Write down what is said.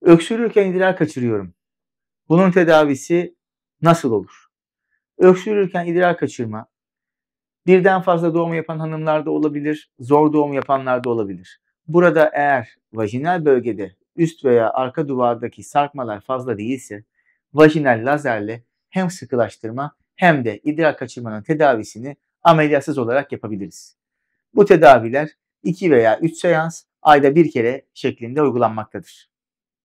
Öksürürken idrar kaçırıyorum. Bunun tedavisi nasıl olur? Öksürürken idrar kaçırma, birden fazla doğum yapan hanımlarda olabilir, zor doğum yapanlarda olabilir. Burada eğer vajinal bölgede üst veya arka duvardaki sarkmalar fazla değilse, vajinal lazerle hem sıkılaştırma hem de idrar kaçırmanın tedavisini ameliyatsız olarak yapabiliriz. Bu tedaviler 2 veya 3 seans ayda bir kere şeklinde uygulanmaktadır.